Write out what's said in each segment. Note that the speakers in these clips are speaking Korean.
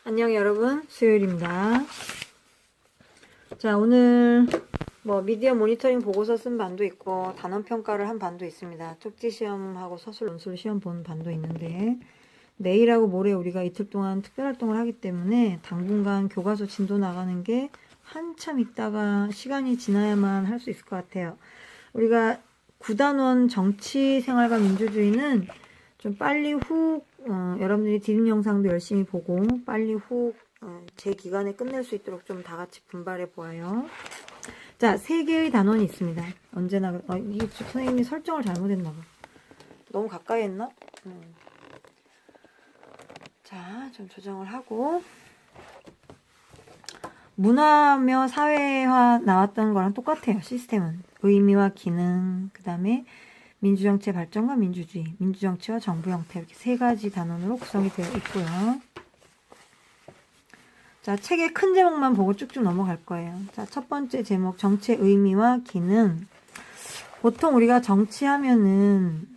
안녕 여러분, 수요일입니다. 자, 오늘 미디어 모니터링 보고서 쓴 반도 있고 단원 평가를 한 반도 있습니다. 쪽지 시험하고 서술 논술 시험 본 반도 있는데 내일하고 모레 우리가 이틀 동안 특별활동을 하기 때문에 당분간 교과서 진도 나가는 게 한참 있다가 시간이 지나야만 할 수 있을 것 같아요. 우리가 9단원 정치생활과 민주주의는 좀 빨리 훅 여러분들이 디딤 영상도 열심히 보고 빨리 훅 제 기간에 끝낼 수 있도록 좀 다 같이 분발해 보아요. 자, 3개의 단원이 있습니다. 언제나 이게 선생님이 설정을 잘못했나 봐. 너무 가까이 했나? 자, 좀 조정을 하고 문화며 사회화 나왔던 거랑 똑같아요. 시스템은 의미와 기능, 그 다음에 민주정치의 발전과 민주주의, 민주정치와 정부 형태, 이렇게 3가지 단원으로 구성이 되어 있고요. 자, 책의 큰 제목만 보고 쭉쭉 넘어갈 거예요. 자, 첫 번째 제목, 정치의 의미와 기능. 보통 우리가 정치하면은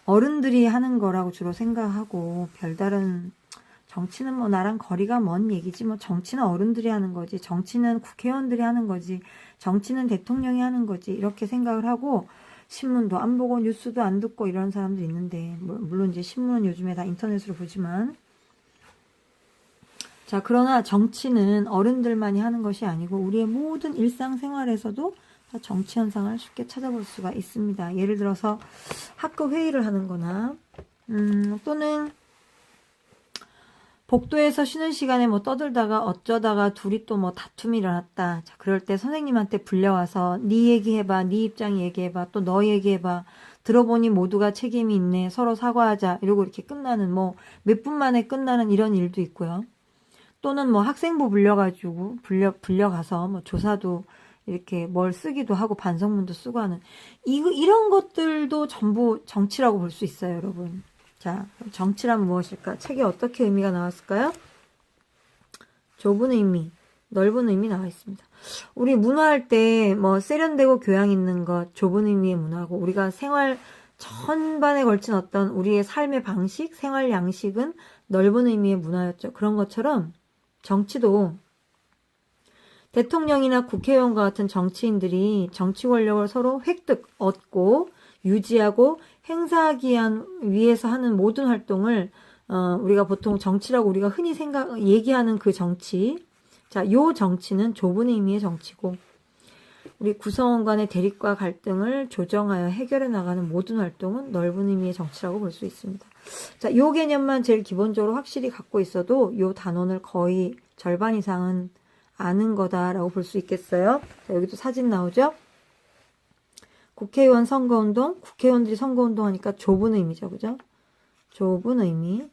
어른들이 하는 거라고 주로 생각하고, 별다른 정치는 나랑 거리가 먼 얘기지, 정치는 어른들이 하는 거지, 정치는 국회의원들이 하는 거지, 정치는 대통령이 하는 거지, 이렇게 생각을 하고, 신문도 안 보고 뉴스도 안 듣고 이런 사람도 있는데, 물론 이제 신문은 요즘에 다 인터넷으로 보지만, 자, 그러나 정치는 어른들만이 하는 것이 아니고, 우리의 모든 일상생활에서도 다 정치 현상을 쉽게 찾아볼 수가 있습니다. 예를 들어서 학교 회의를 하는 거나, 또는 복도에서 쉬는 시간에 떠들다가 어쩌다가 둘이 또 다툼이 일어났다. 자, 그럴 때 선생님한테 불려와서 네 얘기해봐, 네 입장 얘기해봐, 또 너 얘기해봐. 들어보니 모두가 책임이 있네. 서로 사과하자. 이러고 이렇게 끝나는 몇 분 만에 끝나는 이런 일도 있고요. 또는 학생부 불려가서 조사도 이렇게 뭘 쓰기도 하고 반성문도 쓰고 하는 이런 것들도 전부 정치라고 볼 수 있어요, 여러분. 자, 정치란 무엇일까? 책에 어떻게 의미가 나왔을까요? 좁은 의미, 넓은 의미 나와 있습니다. 우리 문화할 때 세련되고 교양 있는 것, 좁은 의미의 문화고, 우리가 생활 전반에 걸친 어떤 우리의 삶의 방식, 생활 양식은 넓은 의미의 문화였죠. 그런 것처럼 정치도 대통령이나 국회의원과 같은 정치인들이 정치 권력을 서로 얻고 유지하고 행사하기 위해서 하는 모든 활동을 우리가 보통 정치라고 우리가 흔히 얘기하는 그 정치. 자, 요 정치는 좁은 의미의 정치고 우리 구성원 간의 대립과 갈등을 조정하여 해결해 나가는 모든 활동은 넓은 의미의 정치라고 볼 수 있습니다. 자, 요 개념만 제일 기본적으로 확실히 갖고 있어도 요 단원을 거의 절반 이상은 아는 거다라고 볼 수 있겠어요. 자, 여기도 사진 나오죠? 국회의원 선거운동, 국회의원들이 선거운동 하니까 좁은 의미죠, 그죠? 좁은 의미.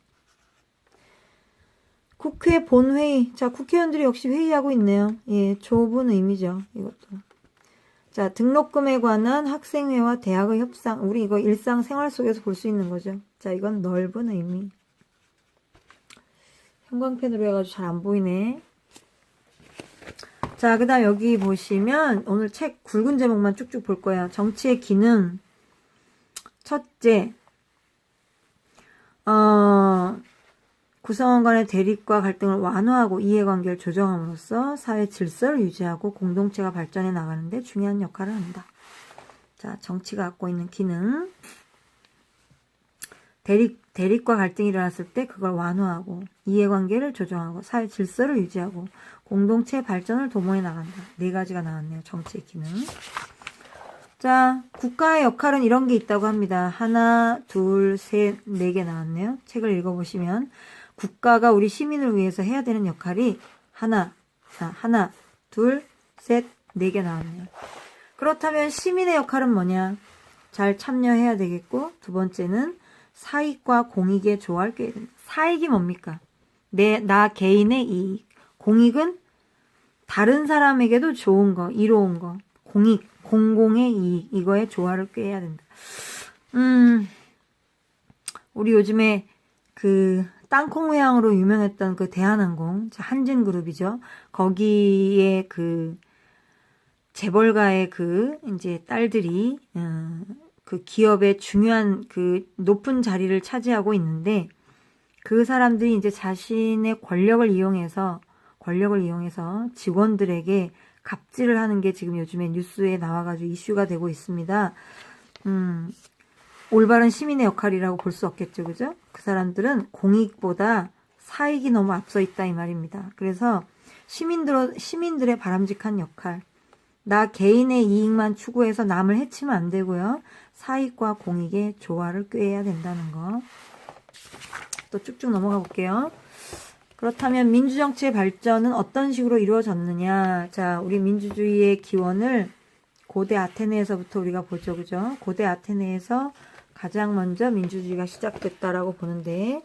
국회 본회의. 자, 국회의원들이 역시 회의하고 있네요. 예, 좁은 의미죠, 이것도. 자, 등록금에 관한 학생회와 대학의 협상. 우리 이거 일상생활 속에서 볼 수 있는 거죠. 자, 이건 넓은 의미. 형광펜으로 해가지고 잘 안 보이네. 자, 그 다음 여기 보시면 오늘 책 굵은 제목만 쭉쭉 볼 거예요. 정치의 기능. 첫째, 구성원 간의 대립과 갈등을 완화하고 이해관계를 조정함으로써 사회 질서를 유지하고 공동체가 발전해 나가는데 중요한 역할을 한다. 자, 정치가 갖고 있는 기능. 대립과 갈등이 일어났을 때 그걸 완화하고 이해관계를 조정하고 사회 질서를 유지하고 공동체의 발전을 도모해 나간다. 4가지가 나왔네요. 정치의 기능. 자, 국가의 역할은 이런 게 있다고 합니다. 하나, 둘, 셋, 4개 나왔네요. 책을 읽어보시면 국가가 우리 시민을 위해서 해야 되는 역할이 하나, 둘, 셋, 4개 나왔네요. 그렇다면 시민의 역할은 뭐냐? 잘 참여해야 되겠고, 두 번째는 사익과 공익의 조화를 꾀야 됩니다. 사익이 뭡니까? 나 개인의 이익. 공익은 다른 사람에게도 좋은 거, 이로운 거. 공익, 공공의 이익. 이거의 조화를 꾀야 된다. 우리 요즘에 땅콩 회항으로 유명했던 대한항공, 한진그룹이죠. 거기에 재벌가의 이제 딸들이, 그 기업의 중요한 높은 자리를 차지하고 있는데, 그 사람들이 이제 자신의 권력을 이용해서 직원들에게 갑질을 하는 게 지금 요즘에 뉴스에 나와가지고 이슈가 되고 있습니다. 올바른 시민의 역할이라고 볼 수 없겠죠, 그죠? 그 사람들은 공익보다 사익이 너무 앞서 있다 이 말입니다. 그래서 시민들의 바람직한 역할, 나 개인의 이익만 추구해서 남을 해치면 안 되고요. 사익과 공익의 조화를 꾀해야 된다는 거. 또 쭉쭉 넘어가 볼게요. 그렇다면 민주정치의 발전은 어떤 식으로 이루어졌느냐. 자, 우리 민주주의의 기원을 고대 아테네에서부터 우리가 보죠, 그죠? 고대 아테네에서 가장 먼저 민주주의가 시작됐다라고 보는데,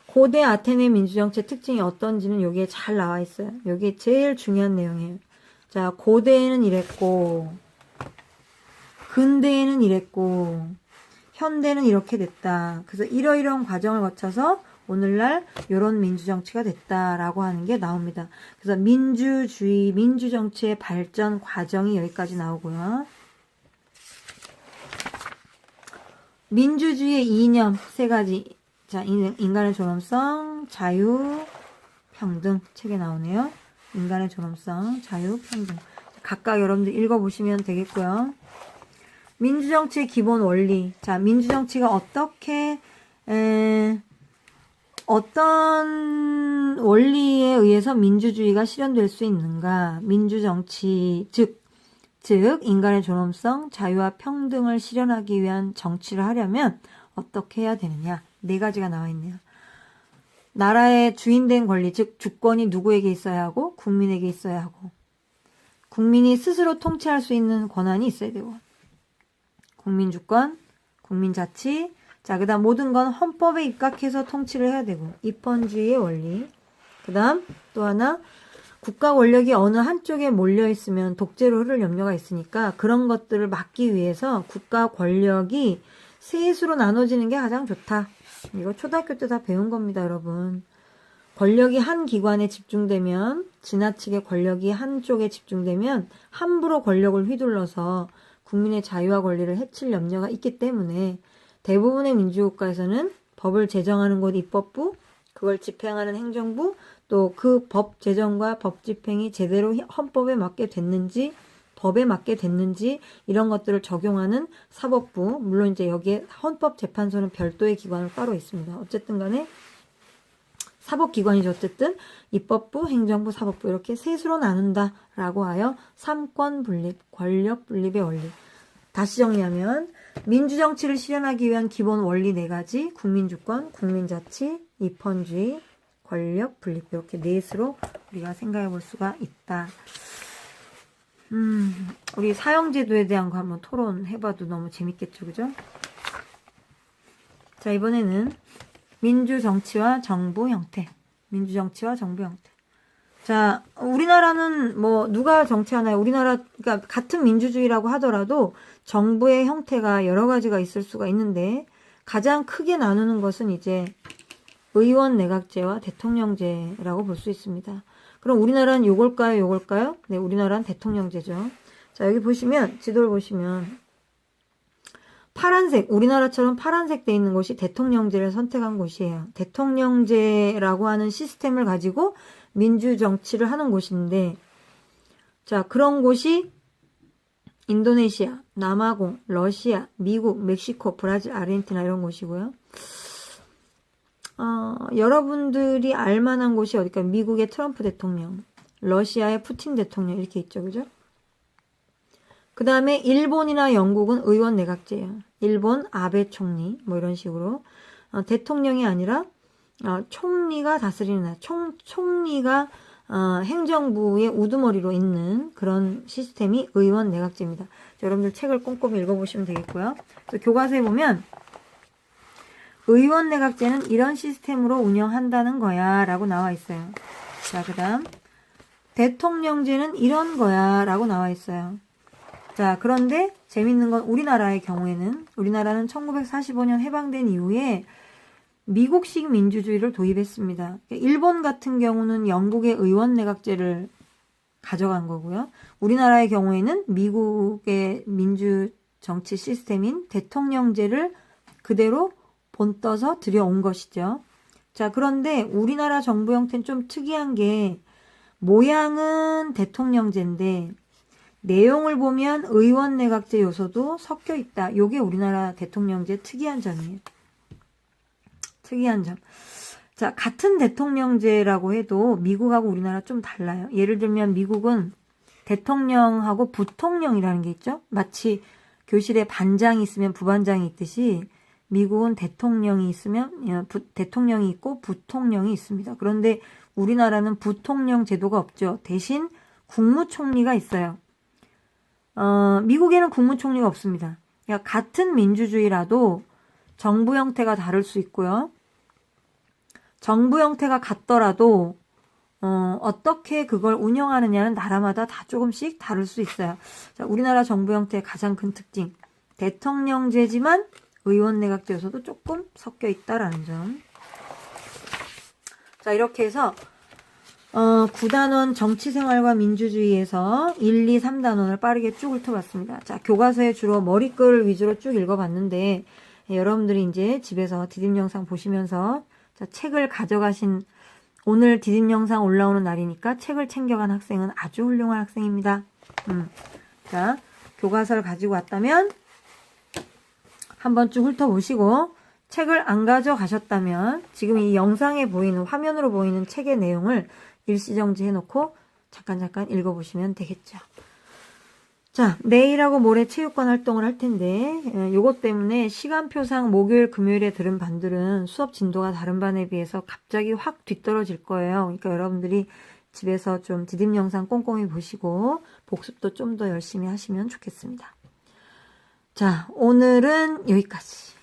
고대 아테네 민주정치의 특징이 어떤지는 여기에 잘 나와 있어요. 여기에 제일 중요한 내용이에요. 자, 고대에는 이랬고, 근대에는 이랬고, 현대는 이렇게 됐다. 그래서 이러이러한 과정을 거쳐서 오늘날 이런 민주정치가 됐다라고 하는 게 나옵니다. 그래서 민주주의, 민주정치의 발전 과정이 여기까지 나오고요. 민주주의의 이념 세 가지. 자, 인간의 존엄성, 자유, 평등 책에 나오네요. 인간의 존엄성, 자유, 평등. 각각 여러분들 읽어보시면 되겠고요. 민주정치의 기본 원리. 자, 민주정치가 어떤 원리에 의해서 민주주의가 실현될 수 있는가? 민주정치, 즉 인간의 존엄성, 자유와 평등을 실현하기 위한 정치를 하려면 어떻게 해야 되느냐? 네 가지가 나와 있네요. 나라의 주인된 권리, 즉 주권이 누구에게 있어야 하고 국민에게 있어야 하고, 국민이 스스로 통치할 수 있는 권한이 있어야 되고, 국민주권, 국민자치, 자, 그 다음 모든 건 헌법에 입각해서 통치를 해야 되고, 입헌주의의 원리. 그 다음 또 하나, 국가 권력이 어느 한쪽에 몰려있으면 독재로 흐를 염려가 있으니까 그런 것들을 막기 위해서 국가 권력이 셋으로 나눠지는 게 가장 좋다. 이거 초등학교 때 다 배운 겁니다, 여러분. 권력이 한 기관에 집중되면, 지나치게 권력이 한쪽에 집중되면 함부로 권력을 휘둘러서 국민의 자유와 권리를 해칠 염려가 있기 때문에 대부분의 민주국가에서는 법을 제정하는 곳 입법부, 그걸 집행하는 행정부, 또 그 법 제정과 법 집행이 제대로 헌법에 맞게 됐는지, 법에 맞게 됐는지 이런 것들을 적용하는 사법부, 물론 이제 여기에 헌법재판소는 별도의 기관으로 따로 있습니다. 어쨌든 간에 사법기관이죠. 어쨌든 입법부, 행정부, 사법부 이렇게 셋으로 나눈다라고 하여 삼권 분립, 권력 분립의 원리. 다시 정리하면 민주정치를 실현하기 위한 기본 원리 네 가지, 국민주권, 국민자치, 입헌주의, 권력 분립 이렇게 넷으로 우리가 생각해 볼 수가 있다. 우리 사형제도에 대한 거 한번 토론해봐도 너무 재밌겠죠, 그죠? 자, 이번에는 민주정치와 정부 형태. 민주정치와 정부 형태. 자, 우리나라는 뭐 누가 정치하나요? 우리나라, 그러니까 같은 민주주의라고 하더라도 정부의 형태가 여러 가지가 있을 수가 있는데 가장 크게 나누는 것은 이제 의원 내각제와 대통령제라고 볼 수 있습니다. 그럼 우리나라는 요걸까요? 네, 우리나라는 대통령제죠. 자, 여기 보시면, 지도를 보시면, 파란색, 우리나라처럼 파란색 돼 있는 곳이 대통령제를 선택한 곳이에요. 대통령제라고 하는 시스템을 가지고 민주정치를 하는 곳인데, 자, 그런 곳이 인도네시아, 남아공, 러시아, 미국, 멕시코, 브라질, 아르헨티나 이런 곳이고요. 여러분들이 알만한 곳이 어딜까? 미국의 트럼프 대통령, 러시아의 푸틴 대통령 이렇게 있죠, 그죠? 그 다음에 일본이나 영국은 의원 내각제예요. 일본 아베 총리 뭐 이런 식으로 대통령이 아니라 총리가 다스리는 나라, 총리가 행정부의 우두머리로 있는 그런 시스템이 의원 내각제입니다. 여러분들 책을 꼼꼼히 읽어보시면 되겠고요. 교과서에 보면 의원 내각제는 이런 시스템으로 운영한다는 거야 라고 나와 있어요. 자, 그 다음 대통령제는 이런 거야 라고 나와 있어요. 자, 그런데 재밌는 건 우리나라의 경우에는 우리나라는 1945년 해방된 이후에 미국식 민주주의를 도입했습니다. 일본 같은 경우는 영국의 의원 내각제를 가져간 거고요. 우리나라의 경우에는 미국의 민주 정치 시스템인 대통령제를 그대로 본떠서 들여온 것이죠. 자, 그런데 우리나라 정부 형태는 좀 특이한 게 모양은 대통령제인데 내용을 보면 의원 내각제 요소도 섞여 있다. 요게 우리나라 대통령제 특이한 점이에요. 특이한 점. 자, 같은 대통령제라고 해도 미국하고 우리나라 좀 달라요. 예를 들면 미국은 대통령하고 부통령이라는 게 있죠. 마치 교실에 반장이 있으면 부반장이 있듯이 미국은 대통령이 있으면 대통령이 있고 부통령이 있습니다. 그런데 우리나라는 부통령 제도가 없죠. 대신 국무총리가 있어요. 미국에는 국무총리가 없습니다. 그러니까 같은 민주주의라도 정부 형태가 다를 수 있고요. 정부 형태가 같더라도 어떻게 그걸 운영하느냐는 나라마다 다 조금씩 다를 수 있어요. 자, 우리나라 정부 형태의 가장 큰 특징. 대통령제지만 의원 내각제 요소도 조금 섞여 있다라는 점. 자, 이렇게 해서 9단원 정치생활과 민주주의에서 1, 2, 3단원을 빠르게 쭉 훑어봤습니다. 자, 교과서에 주로 머리글 위주로 쭉 읽어봤는데 여러분들이 이제 집에서 디딤 영상 보시면서 자, 책을 가져가신 오늘 디딤 영상 올라오는 날이니까 책을 챙겨간 학생은 아주 훌륭한 학생입니다. 자, 교과서를 가지고 왔다면 한번 쭉 훑어보시고 책을 안 가져가셨다면 지금 이 영상에 보이는 화면으로 보이는 책의 내용을 일시정지 해놓고 잠깐 읽어보시면 되겠죠. 자, 내일하고 모레 체육관 활동을 할 텐데 요것 때문에 시간표상 목요일 금요일에 들은 반들은 수업 진도가 다른 반에 비해서 갑자기 확 뒤떨어질 거예요. 그러니까 여러분들이 집에서 좀 디딤 영상 꼼꼼히 보시고 복습도 좀 더 열심히 하시면 좋겠습니다. 자, 오늘은 여기까지.